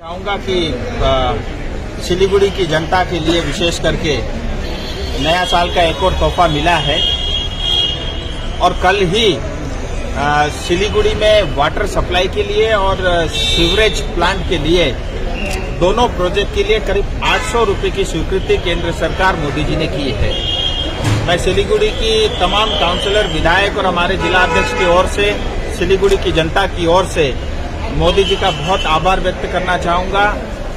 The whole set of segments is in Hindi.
चाहूँगा कि सिलीगुड़ी की जनता के लिए विशेष करके नया साल का एक और तोहफा मिला है और कल ही सिलीगुड़ी में वाटर सप्लाई के लिए और सीवरेज प्लांट के लिए दोनों प्रोजेक्ट के लिए करीब 800 रुपये की स्वीकृति केंद्र सरकार मोदी जी ने की है। मैं सिलीगुड़ी की तमाम काउंसलर, विधायक और हमारे जिलाध्यक्ष की ओर से सिलीगुड़ी की जनता की ओर से मोदी जी का बहुत आभार व्यक्त करना चाहूँगा।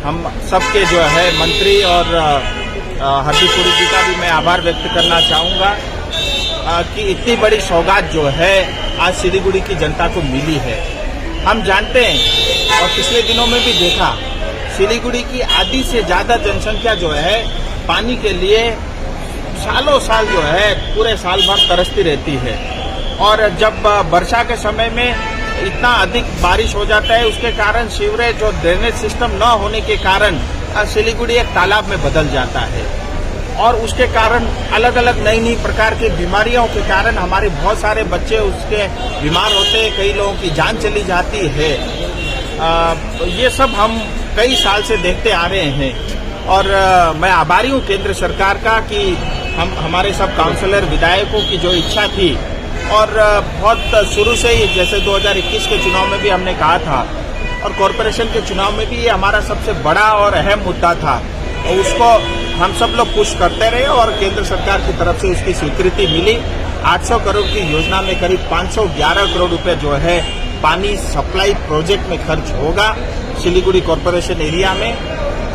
हम सबके जो है मंत्री और हरदीपुरी जी का भी मैं आभार व्यक्त करना चाहूँगा कि इतनी बड़ी सौगात जो है आज सिलीगुड़ी की जनता को मिली है। हम जानते हैं और पिछले दिनों में भी देखा, सिलीगुड़ी की आधी से ज़्यादा जनसंख्या जो है पानी के लिए सालों साल जो है पूरे साल भर तरसती रहती है और जब वर्षा के समय में इतना अधिक बारिश हो जाता है उसके कारण सीवरेज और ड्रेनेज सिस्टम न होने के कारण सिलीगुड़ी एक तालाब में बदल जाता है और उसके कारण अलग अलग नई नई प्रकार की बीमारियों के कारण हमारे बहुत सारे बच्चे उसके बीमार होते हैं, कई लोगों की जान चली जाती है। ये सब हम कई साल से देखते आ रहे हैं और मैं आभारी हूँ केंद्र सरकार का कि हमारे सब काउंसलर, विधायकों की जो इच्छा थी और बहुत शुरू से ही, जैसे 2021 के चुनाव में भी हमने कहा था और कॉरपोरेशन के चुनाव में भी ये हमारा सबसे बड़ा और अहम मुद्दा था और उसको हम सब लोग पुश करते रहे और केंद्र सरकार की तरफ से उसकी स्वीकृति मिली। 800 करोड़ की योजना में करीब 511 करोड़ रुपए जो है पानी सप्लाई प्रोजेक्ट में खर्च होगा सिलीगुड़ी कॉरपोरेशन एरिया में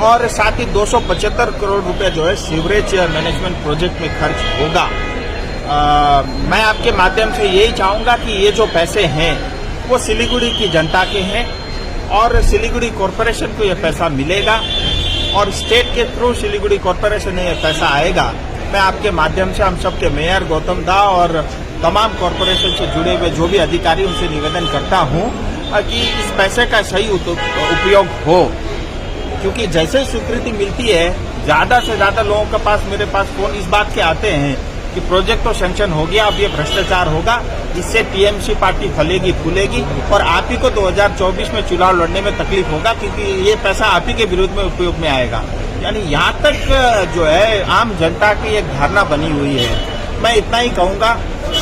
और साथ ही 275 करोड़ रुपए जो है सीवरेज मैनेजमेंट प्रोजेक्ट में खर्च होगा। मैं आपके माध्यम से यही चाहूँगा कि ये जो पैसे हैं वो सिलीगुड़ी की जनता के हैं और सिलीगुड़ी कॉरपोरेशन को ये पैसा मिलेगा और स्टेट के थ्रू सिलीगुड़ी कॉरपोरेशन में ये पैसा आएगा। मैं आपके माध्यम से हम सबके मेयर गौतम दा और तमाम कॉरपोरेशन से जुड़े हुए जो भी अधिकारी उनसे निवेदन करता हूँ कि इस पैसे का सही उपयोग हो, क्योंकि जैसे स्वीकृति मिलती है ज़्यादा से ज़्यादा लोगों के पास, मेरे पास फोन इस बात के आते हैं कि प्रोजेक्ट तो सैंक्शन हो गया, अब ये भ्रष्टाचार होगा, इससे टीएमसी पार्टी फलेगी फूलेगी और आप ही को 2024 में चुनाव लड़ने में तकलीफ होगा क्योंकि ये पैसा आप ही के विरोध में उपयोग में आएगा। यानी यहाँ तक जो है आम जनता की एक धारणा बनी हुई है। मैं इतना ही कहूँगा,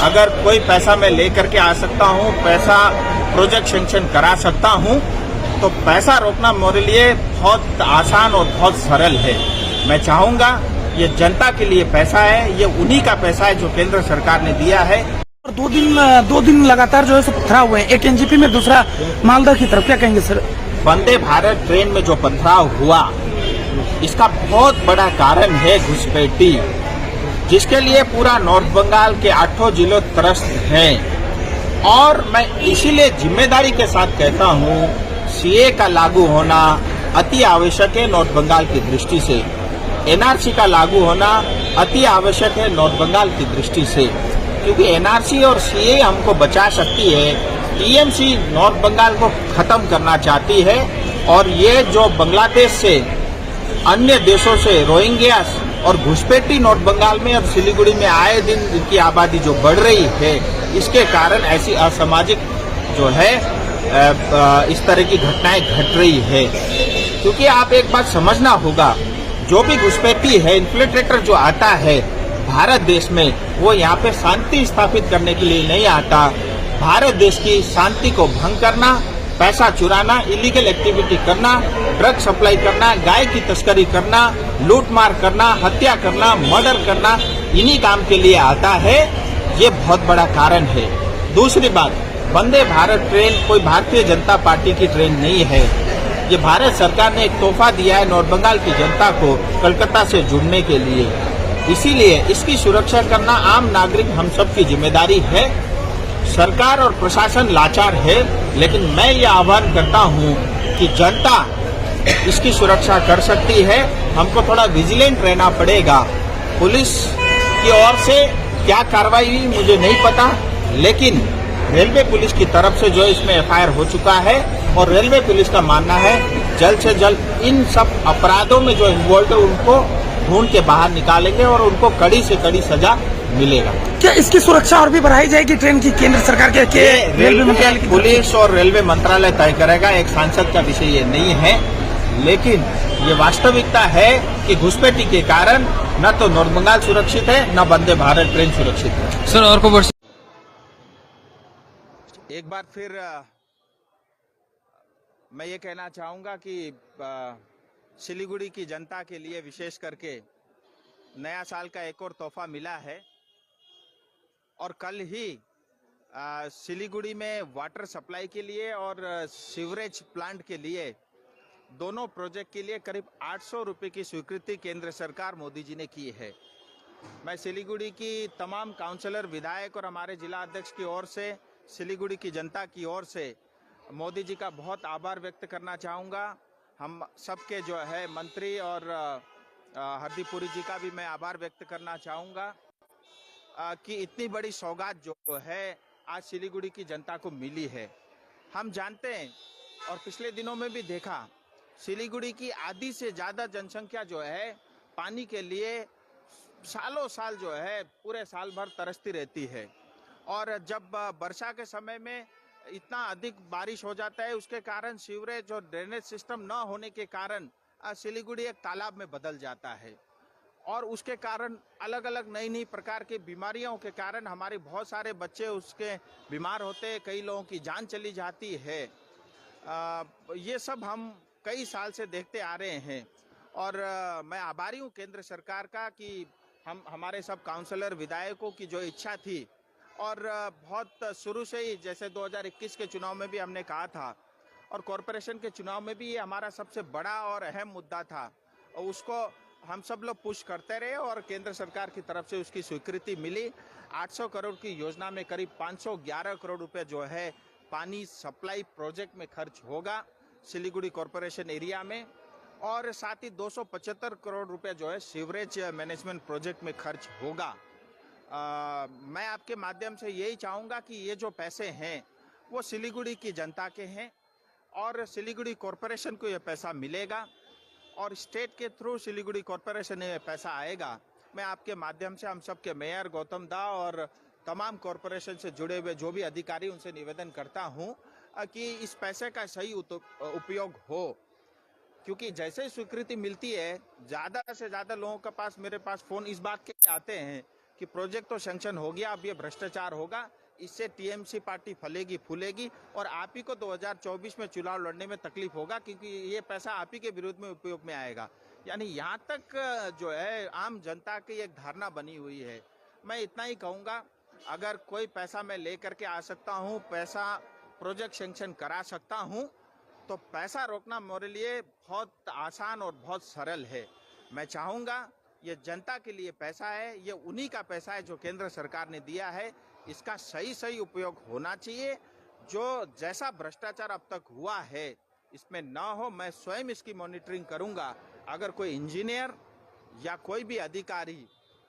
अगर कोई पैसा मैं लेकर के आ सकता हूँ, पैसा प्रोजेक्ट सैंक्शन करा सकता हूँ, तो पैसा रोकना मेरे लिए बहुत आसान और बहुत सरल है। मैं चाहूँगा ये जनता के लिए पैसा है, ये उन्हीं का पैसा है जो केंद्र सरकार ने दिया है। और दो दिन लगातार जो है सो पथराव हुए, एक एनजीपी में, दूसरा मालदा की तरफ, क्या कहेंगे सर? वंदे भारत ट्रेन में जो पथराव हुआ इसका बहुत बड़ा कारण है घुसपैठी, जिसके लिए पूरा नॉर्थ बंगाल के 8 जिलों त्रस्त हैं और मैं इसीलिए जिम्मेदारी के साथ कहता हूँ सीए का लागू होना अति आवश्यक है नॉर्थ बंगाल की दृष्टि से। एनआरसी का लागू होना अति आवश्यक है नॉर्थ बंगाल की दृष्टि से, क्योंकि एनआरसी और सीए हमको बचा सकती है। टीएमसी नॉर्थ बंगाल को खत्म करना चाहती है और ये जो बांग्लादेश से, अन्य देशों से रोहिंग्यास और घुसपैठी नॉर्थ बंगाल में और सिलीगुड़ी में आए दिन इनकी आबादी जो बढ़ रही है, इसके कारण ऐसी असामाजिक जो है इस तरह की घटनाएं घट रही है। क्योंकि आप एक बात समझना होगा, जो भी घुसपैठी है, इन्फ्लिट्रेटर जो आता है भारत देश में, वो यहाँ पे शांति स्थापित करने के लिए नहीं आता। भारत देश की शांति को भंग करना, पैसा चुराना, इलीगल एक्टिविटी करना, ड्रग सप्लाई करना, गाय की तस्करी करना, लूटमार करना, हत्या करना, मर्डर करना, इन्हीं काम के लिए आता है। ये बहुत बड़ा कारण है। दूसरी बात, वंदे भारत ट्रेन कोई भारतीय जनता पार्टी की ट्रेन नहीं है। ये भारत सरकार ने एक तोहफा दिया है नॉर्थ बंगाल की जनता को कलकत्ता से जुड़ने के लिए, इसीलिए इसकी सुरक्षा करना आम नागरिक हम सब की जिम्मेदारी है। सरकार और प्रशासन लाचार है, लेकिन मैं ये आह्वान करता हूँ कि जनता इसकी सुरक्षा कर सकती है। हमको थोड़ा विजिलेंट रहना पड़ेगा। पुलिस की ओर से क्या कार्रवाई हुई मुझे नहीं पता, लेकिन रेलवे पुलिस की तरफ से जो इसमें एफआईआर हो चुका है और रेलवे पुलिस का मानना है जल्द से जल्द इन सब अपराधों में जो इन्वॉल्व है उनको ढूंढ के बाहर निकालेंगे और उनको कड़ी से कड़ी सजा मिलेगा। क्या इसकी सुरक्षा और भी बढ़ाई जाएगी ट्रेन की? केंद्र सरकार के रेलवे मंत्रालय, पुलिस और रेलवे मंत्रालय तय करेगा। एक सांसद का विषय ये नहीं है। लेकिन ये वास्तविकता है कि घुसपैठी के कारण न तो नॉर्थ बंगाल सुरक्षित है न वंदे भारत ट्रेन सुरक्षित है। सर अर्को वर्ष एक बार फिर मैं ये कहना चाहूंगा कि सिलीगुड़ी की जनता के लिए विशेष करके नया साल का एक और तोहफा मिला है और कल ही सिलीगुड़ी में वाटर सप्लाई के लिए और सीवरेज प्लांट के लिए दोनों प्रोजेक्ट के लिए करीब 800 रुपए की स्वीकृति केंद्र सरकार मोदी जी ने की है। मैं सिलीगुड़ी की तमाम काउंसलर, विधायक और हमारे जिला अध्यक्ष की ओर से, सिलीगुड़ी की जनता की ओर से मोदी जी का बहुत आभार व्यक्त करना चाहूँगा। हम सबके जो है मंत्री और हरदीप पुरी जी का भी मैं आभार व्यक्त करना चाहूँगा कि इतनी बड़ी सौगात जो है आज सिलीगुड़ी की जनता को मिली है। हम जानते हैं और पिछले दिनों में भी देखा, सिलीगुड़ी की आधी से ज़्यादा जनसंख्या जो है पानी के लिए सालों साल जो है पूरे साल भर तरसती रहती है और जब वर्षा के समय में इतना अधिक बारिश हो जाता है उसके कारण सीवरेज और ड्रेनेज सिस्टम न होने के कारण सिलीगुड़ी एक तालाब में बदल जाता है और उसके कारण अलग अलग नई नई प्रकार की बीमारियों के कारण हमारे बहुत सारे बच्चे उसके बीमार होते हैं, कई लोगों की जान चली जाती है। ये सब हम कई साल से देखते आ रहे हैं और मैं आभारी हूँ केंद्र सरकार का कि हमारे सब काउंसलर, विधायकों की जो इच्छा थी और बहुत शुरू से ही, जैसे 2021 के चुनाव में भी हमने कहा था और कॉरपोरेशन के चुनाव में भी ये हमारा सबसे बड़ा और अहम मुद्दा था और उसको हम सब लोग पुश करते रहे और केंद्र सरकार की तरफ से उसकी स्वीकृति मिली। 800 करोड़ की योजना में करीब 511 करोड़ रुपए जो है पानी सप्लाई प्रोजेक्ट में खर्च होगा सिलीगुड़ी कॉरपोरेशन एरिया में और साथ ही 275 करोड़ रुपए जो है सीवरेज मैनेजमेंट प्रोजेक्ट में खर्च होगा। मैं आपके माध्यम से यही चाहूँगा कि ये जो पैसे हैं वो सिलीगुड़ी की जनता के हैं और सिलीगुड़ी कॉरपोरेशन को ये पैसा मिलेगा और स्टेट के थ्रू सिलीगुड़ी कॉरपोरेशन में पैसा आएगा। मैं आपके माध्यम से हम सबके मेयर गौतम दा और तमाम कॉरपोरेशन से जुड़े हुए जो भी अधिकारी उनसे निवेदन करता हूं कि इस पैसे का सही उपयोग हो, क्योंकि जैसे ही स्वीकृति मिलती है ज़्यादा से ज़्यादा लोगों के पास, मेरे पास फ़ोन इस बात के आते हैं कि प्रोजेक्ट तो सैंक्शन हो गया, अब ये भ्रष्टाचार होगा, इससे टीएमसी पार्टी फलेगी फूलेगी और आप ही को 2024 में चुनाव लड़ने में तकलीफ होगा क्योंकि ये पैसा आप ही के विरुद्ध में उपयोग में आएगा। यानी यहाँ तक जो है आम जनता की एक धारणा बनी हुई है। मैं इतना ही कहूँगा, अगर कोई पैसा मैं लेकर के आ सकता हूँ, पैसा प्रोजेक्ट सैंक्शन करा सकता हूँ, तो पैसा रोकना मेरे लिए बहुत आसान और बहुत सरल है। मैं चाहूँगा ये जनता के लिए पैसा है, ये उन्हीं का पैसा है जो केंद्र सरकार ने दिया है, इसका सही उपयोग होना चाहिए। जो जैसा भ्रष्टाचार अब तक हुआ है इसमें ना हो, मैं स्वयं इसकी मॉनिटरिंग करूंगा। अगर कोई इंजीनियर या कोई भी अधिकारी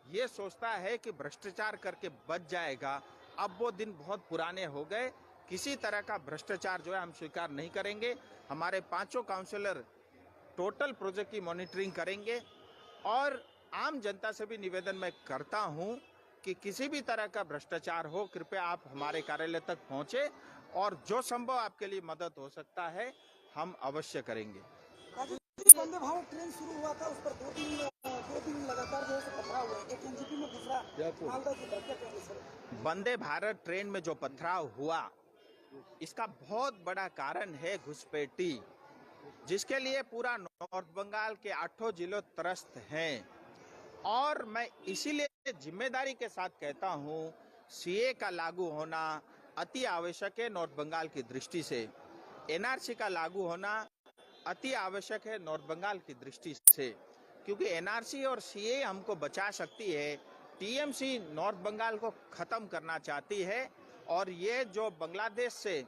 ये सोचता है कि भ्रष्टाचार करके बच जाएगा, अब वो दिन बहुत पुराने हो गए। किसी तरह का भ्रष्टाचार जो है हम स्वीकार नहीं करेंगे। हमारे 5 काउंसलर टोटल प्रोजेक्ट की मॉनिटरिंग करेंगे और आम जनता से भी निवेदन मैं करता हूं कि किसी भी तरह का भ्रष्टाचार हो, कृपया आप हमारे कार्यालय तक पहुंचे और जो संभव आपके लिए मदद हो सकता है हम अवश्य करेंगे। वंदे भारत ट्रेन शुरू हुआ था, उस पर दो दिन लगातार जो है पथराव हुआ, एक एनजीपी में दूसरा मालदा की तरफ, क्या कहेंगे सर? वंदे भारत ट्रेन में जो पथराव हुआ इसका बहुत बड़ा कारण है घुसपैठी, जिसके लिए पूरा नॉर्थ बंगाल के 8 जिलों त्रस्त हैं और मैं इसीलिए जिम्मेदारी के साथ कहता हूं, सीए का लागू होना अति आवश्यक है नॉर्थ बंगाल की दृष्टि से। एनआरसी का लागू होना अति आवश्यक है नॉर्थ बंगाल की दृष्टि से, क्योंकि एनआरसी और सीए हमको बचा सकती है। टीएमसी नॉर्थ बंगाल को खत्म करना चाहती है और ये जो बांग्लादेश से,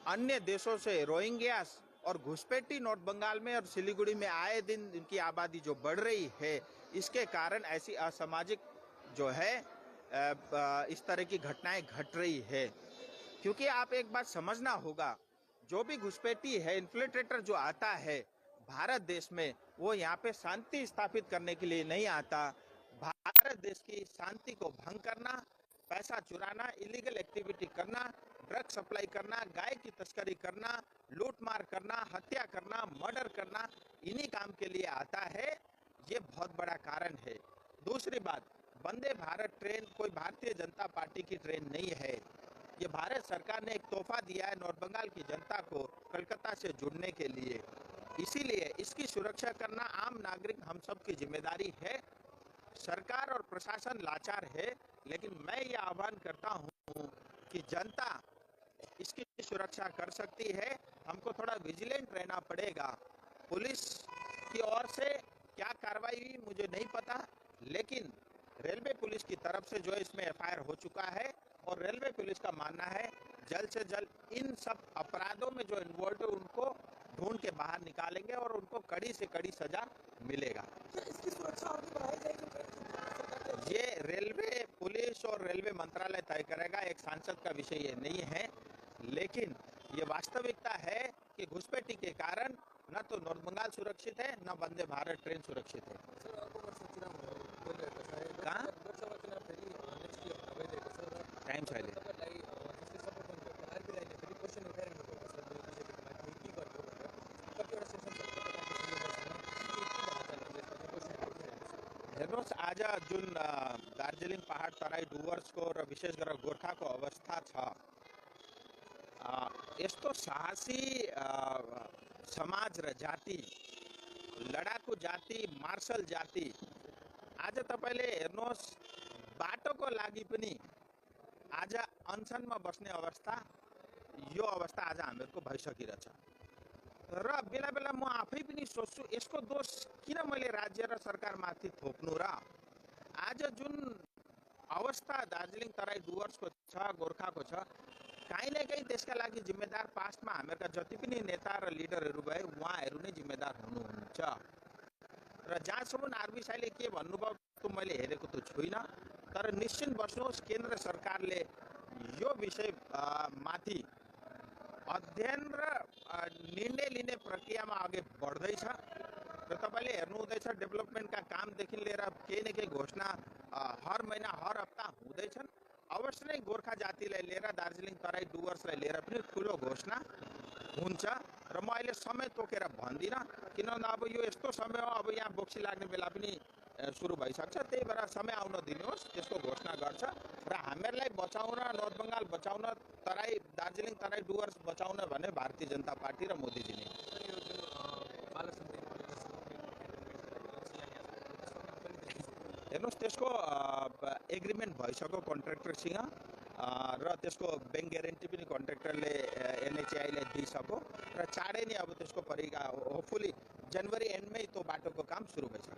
अन्य देशों से रोहिंग्यास और घुसपैठी नॉर्थ बंगाल में और सिलीगुड़ी में आए दिन इनकी आबादी जो बढ़ रही है, इसके कारण ऐसी असामाजिक जो है इस तरह की घटनाएं घट रही है। क्योंकि आप एक बात समझना होगा, जो भी घुसपैठी है, इन्फिल्ट्रेटर जो आता है भारत देश में, वो यहाँ पे शांति स्थापित करने के लिए नहीं आता। भारत देश की शांति को भंग करना, पैसा चुराना, इलीगल एक्टिविटी करना, ड्रग सप्लाई करना, गाय की तस्करी करना, लूटमार करना, हत्या करना, मर्डर करना, इन्हीं काम के लिए आता है। ये बहुत बड़ा कारण है। दूसरी बात, वंदे भारत ट्रेन कोई भारतीय जनता पार्टी की ट्रेन नहीं है। ये भारत सरकार ने एक तोहफा दिया है नॉर्थ बंगाल की जनता को कलकत्ता से जुड़ने के लिए। इसीलिए इसकी सुरक्षा करना आम नागरिक हम सब की जिम्मेदारी है। सरकार और प्रशासन लाचार है, लेकिन मैं ये आह्वान करता हूँ कि जनता इसकी सुरक्षा कर सकती है। हमको थोड़ा विजिलेंट रहना पड़ेगा। पुलिस की ओर से क्या कार्रवाई हुई मुझे नहीं पता, लेकिन रेलवे पुलिस की तरफ से जो इसमें एफआईआर हो चुका है और रेलवे पुलिस का मानना है जल्द से जल्द इन सब अपराधों में जो इन्वॉल्व है उनको ढूंढ के बाहर निकालेंगे और उनको कड़ी से कड़ी सजा मिलेगा। क्या इसकी सुरक्षा और भी बढ़ाई जाएगी? ये रेलवे पुलिस और रेलवे मंत्रालय तय करेगा, एक सांसद का विषय ये नहीं है। लेकिन ये वास्तविकता है कि घुसपैठी के कारण न तो नॉर्थ बंगाल सुरक्षित है, न वंदे भारत ट्रेन सुरक्षित है। कहाँ टाइम चाहिए? हेर्नुहोस्, आज जुन दार्जिलिङ पहाड तराई डुवर्सको र विशेष गरेर गोर्खाको अवस्था छ, यस्तो साहसी समाज र जाति, लडाकु जाति, मार्शल जाति आज तपाईले हेर्नुहोस् बाटोको लागि पनि आज अनसनमा बस्ने अवस्था, यो अवस्था आज हामीहरूको भइसकिरहेछ। र बेला बेला म आफै पनि सोच्छु यसको दोष किन मैले राज्य र सरकारमाथि थोप्नु र आज जुन अवस्था दार्जिलिङ तराई डुवर्सको छ, गोर्खाको छ, कहीँ न कहीँ त्यसका लागि जिम्मेदार पास्टमा हामीहरूका जति पनि नेता र लिडरहरू भए उहाँहरू नै जिम्मेदार हुनुहुन्छ। र जहाँसम्म आरबी साईले के भन्नुभयो त्यो मैले हेरेको त छुइनँ, तर निश्चित बस्नुहोस् केन्द्र सरकारले यो विषय माथि अध्ययन र निर्णय लिने प्रक्रियामा अघि बढ्दैछ। र तपाईले हेर्नुहुँदैछ डेभलपमेन्टका कामदेखि लिएर केही न केही घोषणा हर महिना हर हप्ता हुँदैछन्। अवश्य नै गोर्खा जातिलाई लिएर दार्जिलिङ तराई डुवर्सलाई लिएर पनि ठुलो घोषणा हुन्छ। र म अहिले समय तोकेर भन्दिनँ, किनभने अब यो यस्तो समय हो, अब यहाँ बोक्सी लाग्ने बेला पनि सुरु भइसक्छ। त्यही भएर समय आउन दिनुहोस्, त्यसको घोषणा गर्छ। र हामीहरूलाई बचाउन, नर्थ बंगाल बचाउन, दार्जिलिङ तराई डुवर्स बचाउन भने भारतीय जनता पार्टी र मोदीजी नै। हेर्नुहोस्, त्यसको एग्रिमेन्ट भइसक्यो कन्ट्र्याक्टरसँग र त्यसको ब्याङ्क ग्यारेन्टी पनि कन्ट्र्याक्टरले एनएचएआईलाई दिइसक्यो र चाँडै नै अब त्यसको होपफुली जनवरी एन्डमै त्यो बाटोको काम सुरु भइसक्छ।